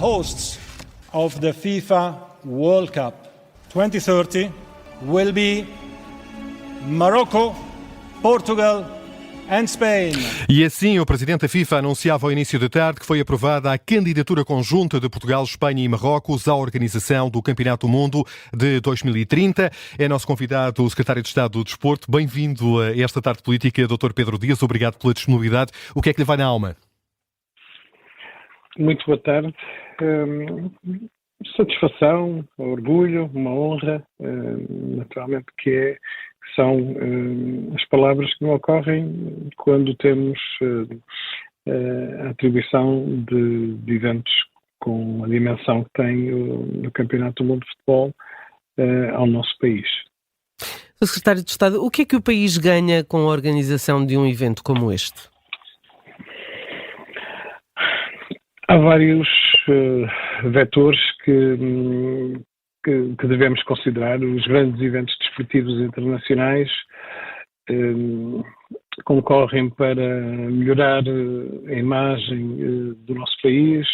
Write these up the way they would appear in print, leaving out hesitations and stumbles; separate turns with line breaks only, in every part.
hosts of the FIFA World Cup 2030 will be Morocco, Portugal and Spain.
E assim, o presidente da FIFA anunciava ao início da tarde que foi aprovada a candidatura conjunta de Portugal, Espanha e Marrocos à organização do Campeonato do Mundo de 2030. É nosso convidado o secretário de Estado do Desporto. Bem-vindo a esta tarde política, Dr. Pedro Dias. Obrigado pela disponibilidade. O que é que lhe vai na alma?
Muito boa tarde. Satisfação, orgulho, uma honra, naturalmente que são as palavras que me ocorrem quando temos a atribuição de eventos com a dimensão que tem no Campeonato do Mundo de Futebol ao nosso país.
Sr. Secretário de Estado, o que é que o país ganha com a organização de um evento como este?
Há vários vetores que devemos considerar. Os grandes eventos desportivos internacionais concorrem para melhorar a imagem do nosso país,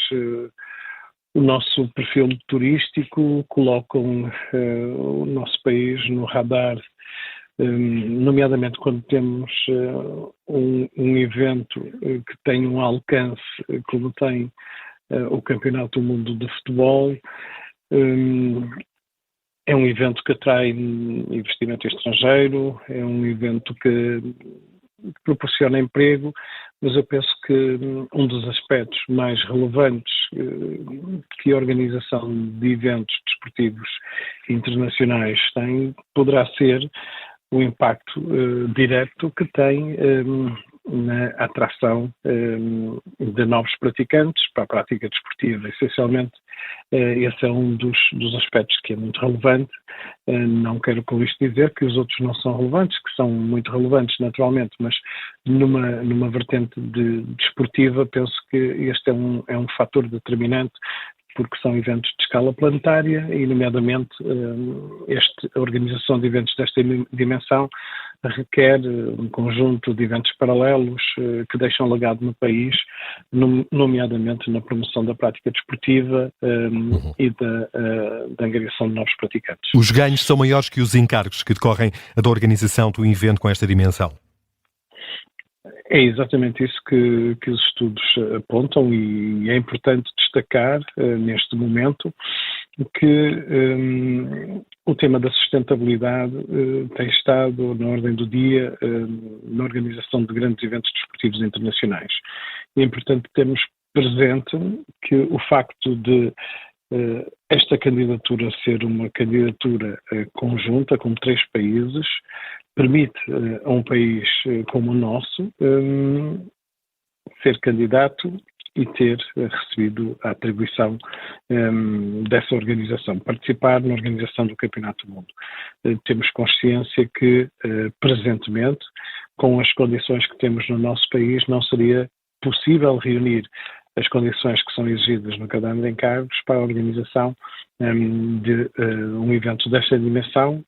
o nosso perfil turístico, colocam o nosso país no radar, nomeadamente quando temos um evento que tem um alcance como tem o Campeonato do Mundo de Futebol. É um evento que atrai investimento estrangeiro, é um evento que proporciona emprego, mas eu penso que um dos aspectos mais relevantes que a organização de eventos desportivos internacionais tem poderá ser o impacto direto que tem na atração de novos praticantes para a prática desportiva. Essencialmente, esse é um dos aspectos que é muito relevante. Não quero com isto dizer que os outros não são relevantes, que são muito relevantes naturalmente, mas numa vertente desportiva penso que este é um fator determinante, porque são eventos de escala planetária e, nomeadamente, a organização de eventos desta dimensão requer um conjunto de eventos paralelos que deixam legado no país, nomeadamente na promoção da prática desportiva e da angariação de novos praticantes.
Os ganhos são maiores que os encargos que decorrem da organização do evento com esta dimensão?
É exatamente isso que os estudos apontam e é importante destacar neste momento que o tema da sustentabilidade tem estado na ordem do dia na organização de grandes eventos desportivos internacionais. É importante termos presente que o facto de esta candidatura ser uma candidatura conjunta com 3 países permite a um país como o nosso ser candidato e ter recebido a atribuição dessa organização, participar na organização do Campeonato do Mundo. Temos consciência que, presentemente, com as condições que temos no nosso país, não seria possível reunir as condições que são exigidas no caderno de encargos para a organização de um evento desta dimensão,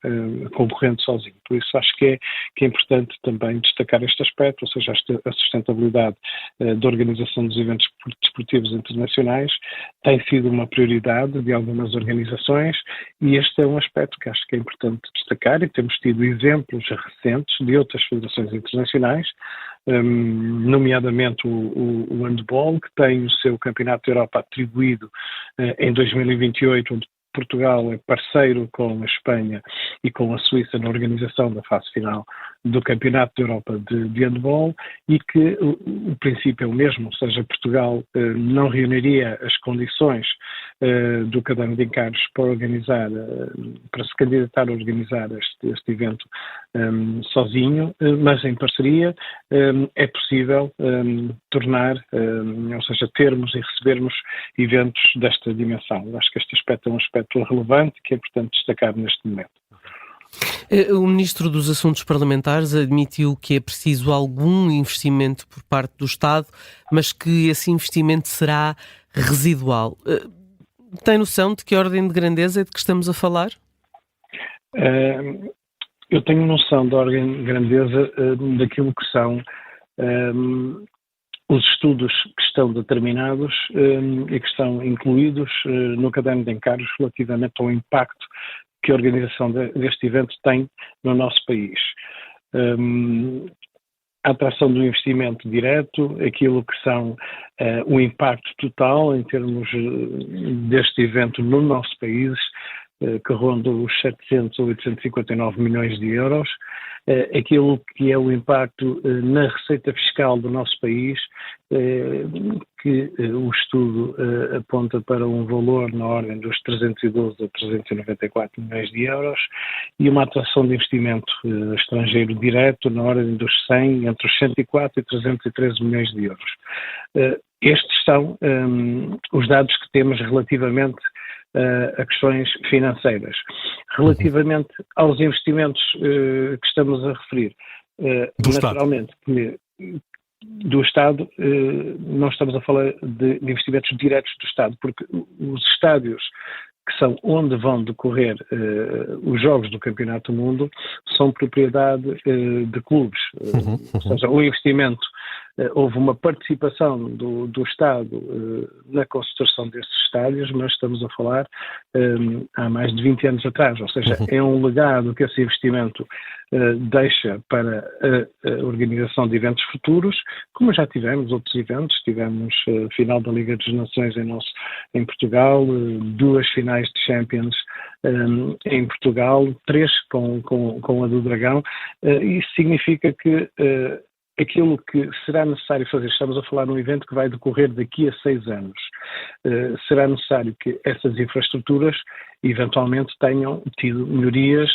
concorrendo sozinho. Por isso acho que é importante também destacar este aspecto, ou seja, a sustentabilidade da organização dos eventos desportivos internacionais tem sido uma prioridade de algumas organizações e este é um aspecto que acho que é importante destacar e temos tido exemplos recentes de outras federações internacionais, nomeadamente o handball, que tem o seu Campeonato da Europa atribuído em 2028, onde Portugal é parceiro com a Espanha e com a Suíça na organização da fase final do Campeonato da Europa de handball e que o princípio é o mesmo, ou seja, Portugal não reuniria as condições do caderno de encargos para se candidatar a organizar este evento sozinho, mas em parceria é possível tornar, ou seja, termos e recebermos eventos desta dimensão. Acho que este aspecto é um aspecto relevante que é importante destacar neste momento.
O Ministro dos Assuntos Parlamentares admitiu que é preciso algum investimento por parte do Estado, mas que esse investimento será residual. Tem noção de que ordem de grandeza é de que estamos a falar?
Eu tenho noção da ordem de grandeza daquilo que são os estudos que estão determinados e que estão incluídos no caderno de encargos relativamente ao impacto que a organização deste evento tem no nosso país. A atração do investimento direto, aquilo que são o impacto total em termos deste evento no nosso país, que ronda os 700 ou 859 milhões de euros, aquilo que é o impacto na receita fiscal do nosso país, que o estudo aponta para um valor na ordem dos 312 a 394 milhões de euros, e uma atração de investimento estrangeiro direto na ordem dos 100, entre os 104 e 313 milhões de euros. Estes são os dados que temos relativamente a questões financeiras. Relativamente aos investimentos que estamos a referir, naturalmente, do Estado, não estamos a falar de investimentos diretos do Estado, porque os estádios que são onde vão decorrer os jogos do Campeonato do Mundo são propriedade de clubes. Ou seja, o investimento, houve uma participação do Estado na construção desses estádios, mas estamos a falar há mais de 20 anos atrás. Ou seja, é um legado que esse investimento deixa para a organização de eventos futuros, como já tivemos outros eventos. Tivemos a final da Liga das Nações em Portugal, 2 finais de Champions em Portugal, 3 com a do Dragão. Isso significa que aquilo que será necessário fazer, estamos a falar de um evento que vai decorrer daqui a 6 anos, será necessário que essas infraestruturas eventualmente tenham tido melhorias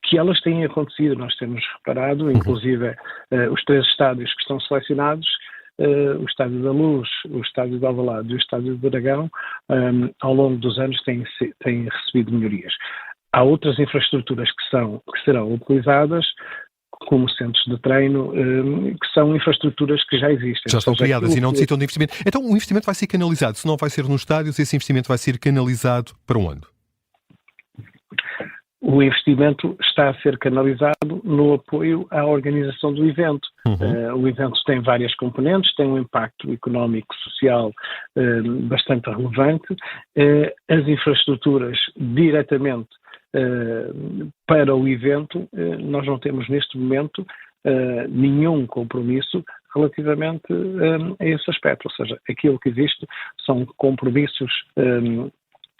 que elas têm acontecido. Nós temos reparado, inclusive, os 3 estádios que estão selecionados, o Estádio da Luz, o Estádio de Alvalade e o Estádio do Dragão, ao longo dos anos têm recebido melhorias. Há outras infraestruturas que serão utilizadas, como centros de treino, que são infraestruturas que já existem.
Já estão criadas e não necessitam de investimento. Então o investimento vai ser canalizado. Se não vai ser nos estádios, esse investimento vai ser canalizado para onde?
O investimento está a ser canalizado no apoio à organização do evento. O evento tem várias componentes, tem um impacto económico e social bastante relevante. As infraestruturas diretamente para o evento, nós não temos neste momento nenhum compromisso relativamente a esse aspecto. Ou seja, aquilo que existe são compromissos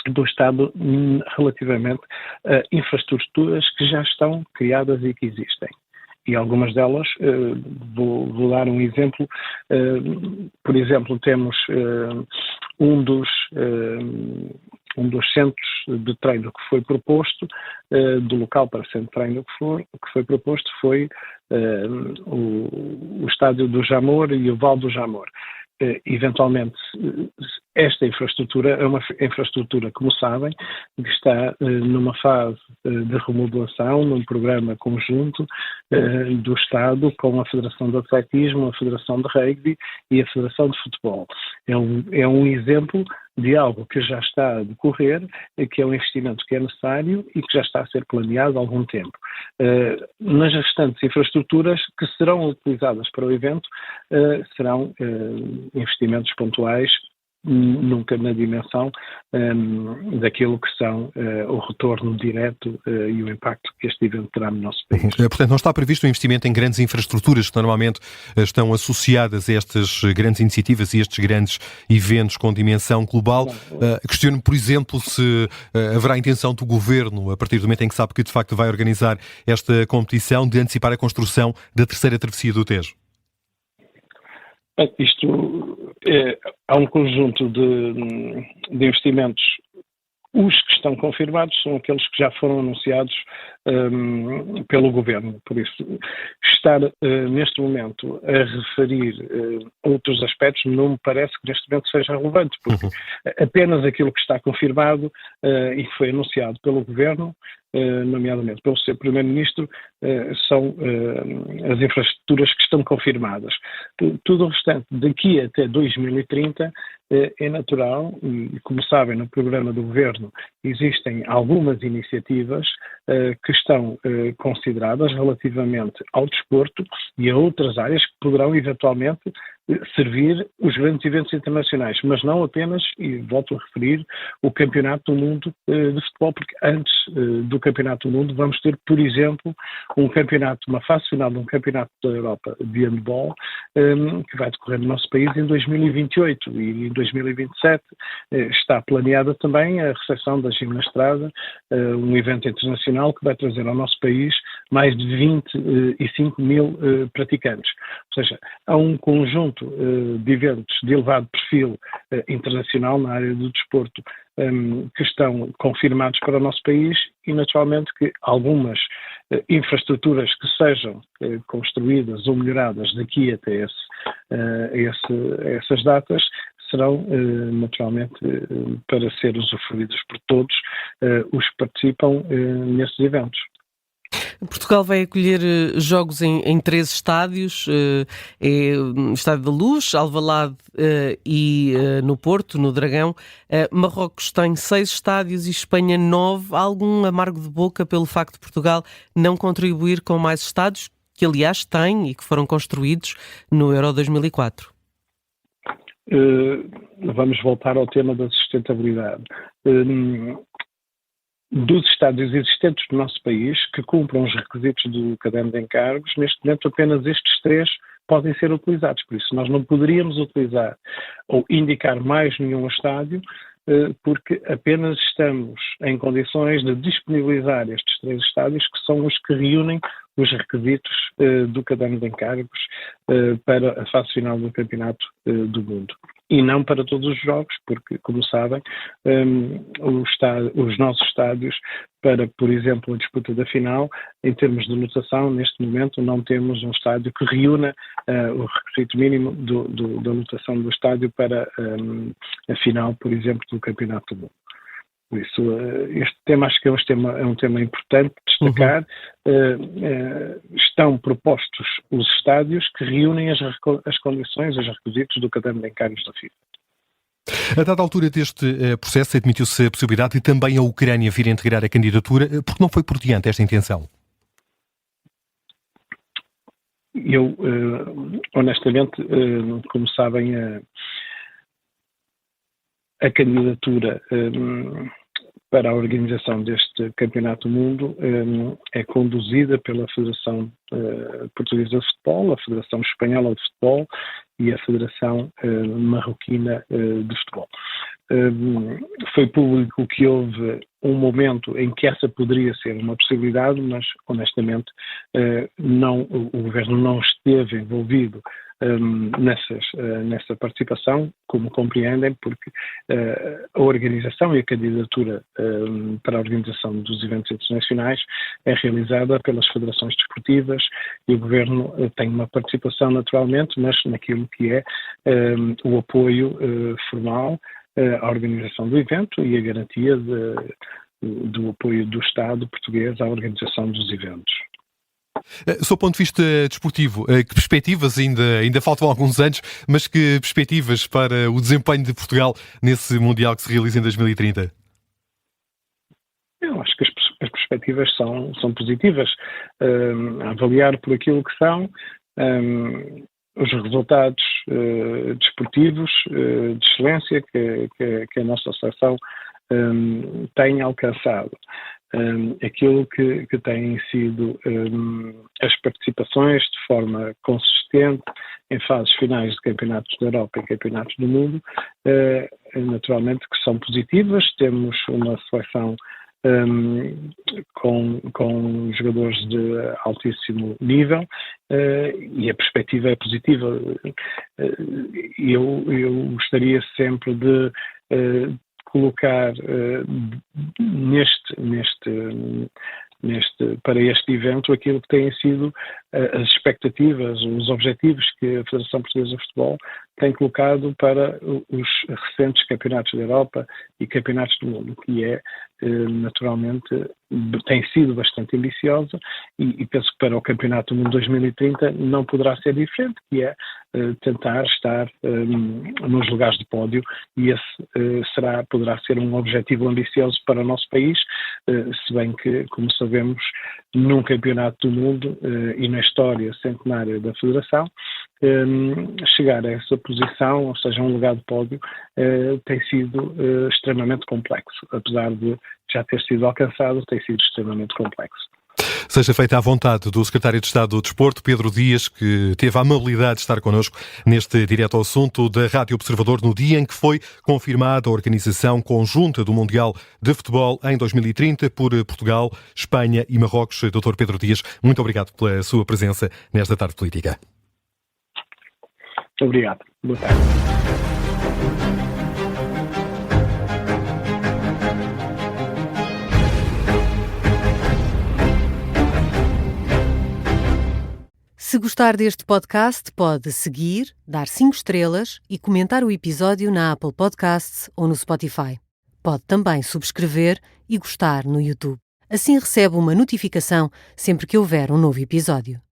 do Estado relativamente a infraestruturas que já estão criadas e que existem. E algumas delas, vou dar um exemplo, por exemplo, temos um dos centros de treino que foi proposto, do local para centro de treino que foi proposto, foi o Estádio do Jamor e o Val do Jamor. Eventualmente, esta infraestrutura é uma infraestrutura, como sabem, que está numa fase de remodelação, num programa conjunto do Estado com a Federação de Atletismo, a Federação de Rugby e a Federação de Futebol. É um exemplo de algo que já está a decorrer, que é um investimento que é necessário e que já está a ser planeado há algum tempo. Nas restantes infraestruturas que serão utilizadas para o evento, serão investimentos pontuais, nunca na dimensão daquilo que são o retorno direto e o impacto que este evento terá no nosso país.
Portanto, não está previsto um investimento em grandes infraestruturas que normalmente estão associadas a estas grandes iniciativas e estes grandes eventos com dimensão global. Questiono, por exemplo, se haverá intenção do Governo, a partir do momento em que sabe que de facto vai organizar esta competição, de antecipar a construção da terceira travessia do Tejo.
Há um conjunto de investimentos. Os que estão confirmados são aqueles que já foram anunciados pelo Governo. Por isso, estar neste momento a referir outros aspectos não me parece que neste momento seja relevante, porque apenas aquilo que está confirmado e que foi anunciado pelo Governo nomeadamente pelo seu Primeiro-Ministro, são as infraestruturas que estão confirmadas. Tudo o restante, daqui até 2030, é natural, e como sabem, no programa do Governo existem algumas iniciativas que estão consideradas relativamente ao desporto e a outras áreas que poderão eventualmente servir os grandes eventos internacionais, mas não apenas, e volto a referir, o Campeonato do Mundo de Futebol, porque antes do Campeonato do Mundo vamos ter, por exemplo, uma fase final de um Campeonato da Europa de handball que vai decorrer no nosso país em 2028 e em 2027 está planeada também a recepção da Gimnastrada, um evento internacional que vai trazer ao nosso país mais de 25 mil praticantes. Ou seja, há um conjunto de eventos de elevado perfil internacional na área do desporto que estão confirmados para o nosso país e, naturalmente, que algumas infraestruturas que sejam construídas ou melhoradas daqui até essas datas serão, naturalmente, para ser usufruídos por todos os que participam nesses eventos.
Portugal vai acolher jogos em 3 estádios, Estádio da Luz, Alvalade e no Porto, no Dragão. Marrocos tem 6 estádios e Espanha 9. Há algum amargo de boca pelo facto de Portugal não contribuir com mais estádios, que aliás tem e que foram construídos no Euro 2004?
Vamos voltar ao tema da sustentabilidade. Dos estádios existentes do nosso país que cumpram os requisitos do caderno de encargos, neste momento apenas estes 3 podem ser utilizados. Por isso, nós não poderíamos utilizar ou indicar mais nenhum estádio, porque apenas estamos em condições de disponibilizar estes 3 estádios, que são os que reúnem os requisitos do caderno de encargos para a fase final do Campeonato do Mundo. E não para todos os jogos, porque, como sabem, os nossos estádios para, por exemplo, a disputa da final, em termos de lotação, neste momento não temos um estádio que reúna o requisito mínimo da lotação do estádio para a final, por exemplo, do Campeonato do Mundo. Por isso, este tema acho que é um tema importante de destacar. Estão propostos os estádios que reúnem as condições, os requisitos do caderno de encargos da FIFA.
A dada altura deste processo, admitiu-se a possibilidade de também a Ucrânia vir a integrar a candidatura, porque não foi por diante esta intenção?
Eu, honestamente, como sabem, a candidatura para a organização deste Campeonato do Mundo é conduzida pela Federação Portuguesa de Futebol, a Federação Espanhola de Futebol e a Federação Marroquina de Futebol. Foi público que houve um momento em que essa poderia ser uma possibilidade, mas honestamente o Governo não esteve envolvido nessa participação, como compreendem, porque a organização e a candidatura para a organização dos eventos internacionais é realizada pelas federações desportivas e o Governo tem uma participação naturalmente, mas naquilo que é o apoio formal à organização do evento e a garantia do apoio do Estado português à organização dos eventos.
Sob o ponto de vista desportivo, que perspectivas, ainda faltam alguns anos, mas que perspectivas para o desempenho de Portugal nesse Mundial que se realiza em 2030?
Eu acho que as perspectivas são positivas. A avaliar por aquilo que são os resultados desportivos de excelência que a nossa seleção tem alcançado. Aquilo que têm sido as participações de forma consistente em fases finais de campeonatos da Europa e campeonatos do mundo, naturalmente que são positivas. Temos uma seleção com jogadores de altíssimo nível e a perspectiva é positiva. Eu gostaria sempre de colocar para este evento aquilo que têm sido as expectativas, os objetivos que a Federação Portuguesa de Futebol tem colocado para os recentes campeonatos da Europa e campeonatos do mundo, que é, naturalmente, tem sido bastante ambiciosa e penso que para o Campeonato do Mundo 2030 não poderá ser diferente, que é tentar estar nos lugares de pódio, e esse poderá ser um objetivo ambicioso para o nosso país, se bem que, como sabemos, num Campeonato do Mundo e na história centenária da Federação, chegar a essa posição, ou seja, um lugar de pódio, tem sido extremamente complexo. Apesar de já ter sido alcançado, tem sido extremamente complexo.
Seja feita à vontade do Secretário de Estado do Desporto, Pedro Dias, que teve a amabilidade de estar connosco neste Direto ao Assunto da Rádio Observador, no dia em que foi confirmada a organização conjunta do Mundial de Futebol em 2030 por Portugal, Espanha e Marrocos. Dr. Pedro Dias, muito obrigado pela sua presença nesta tarde política.
Obrigado. Boa tarde.
Se gostar deste podcast, pode seguir, dar 5 estrelas e comentar o episódio na Apple Podcasts ou no Spotify. Pode também subscrever e gostar no YouTube. Assim recebe uma notificação sempre que houver um novo episódio.